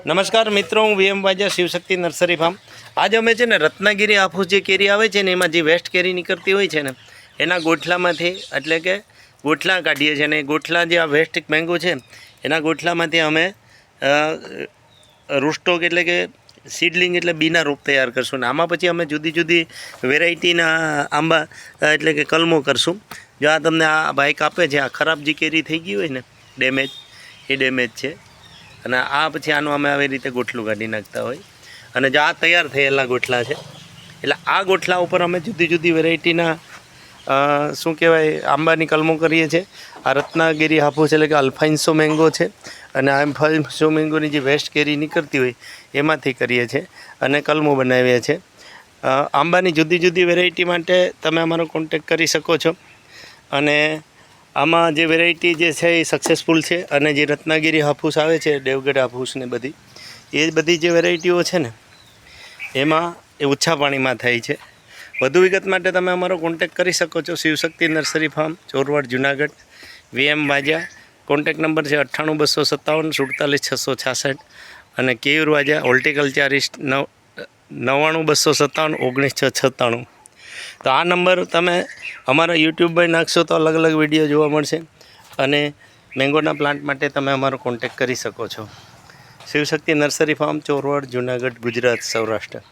નમસ્કાર મિત્રો, હું વીએમ વાજા, શિવશક્તિ નર્સરી ફાર્મ. આજે અમે છે ને રત્નાગીરી હાફૂસ જે કેરી આવે છે ને એમાં જે વેસ્ટ કેરી નીકળતી હોય છે ને એના ગોઠલામાંથી, એટલે કે ગોઠલા કાઢીએ છીએ. અને ગોઠલા જે આ વેસ્ટ મેંગો છે એના ગોઠલામાંથી અમે રૂસ્ટોક એટલે કે સીડલિંગ એટલે બીના રોપ તૈયાર કરશું. ને આમાં પછી અમે જુદી જુદી વેરાયટીના આંબા એટલે કે કલમો કરશું. જો આ તમને આ ભાઈ કાપે છે, આ ખરાબ જે કેરી થઈ ગઈ હોય ને ડેમેજ, એ ડેમેજ છે. અને આ પછી આનું અમે આવી રીતે ગોઠલું કાઢી નાખતા હોય. અને જો આ તૈયાર થયેલા ગોઠલા છે, એટલે આ ગોઠલા ઉપર અમે જુદી જુદી વેરાયટીના શું કહેવાય આંબાની કલમો કરીએ છીએ. આ રત્નાગીરી હાફૂસ એટલે કે અલ્ફાઇન્સો મેંગો છે, અને આ અલ્ફાઇન્સો મેંગોની જે વેસ્ટ કેરી નીકળતી હોય એમાંથી કરીએ છીએ અને કલમો બનાવીએ છીએ. આંબાની જુદી જુદી વેરાયટી માટે તમે અમારો કોન્ટેક કરી શકો છો. અને આમાં જે વેરાયટી જે છે એ સક્સેસફુલ છે. અને જે રત્નાગીરી હાફૂસ આવે છે, દેવગઢ હાફૂસ ને બધી, એ બધી જે વેરાયટીઓ છે ને એમાં એ ઓછા પાણીમાં થાય છે. વધુ વિગત માટે તમે અમારો કોન્ટેક કરી શકો છો. Shivshakti nursery farm, Chorwad, Junagadh, VM Vaja. Contact number છે 98 257 47 666. અને કેયુર વાજા, હોર્ટિકલ્ચરિસ્ટ 99 257 19 697. તો આ નંબર તમે અમારા યુટ્યુબ પર નાખશો તો અલગ અલગ વિડીયો જોવા મળશે. અને મેંગોના પ્લાન્ટ માટે તમે અમારો કોન્ટેક કરી શકો છો. Shivshakti nursery farm, Chorwad, Junagadh, Gujarat, Saurashtra.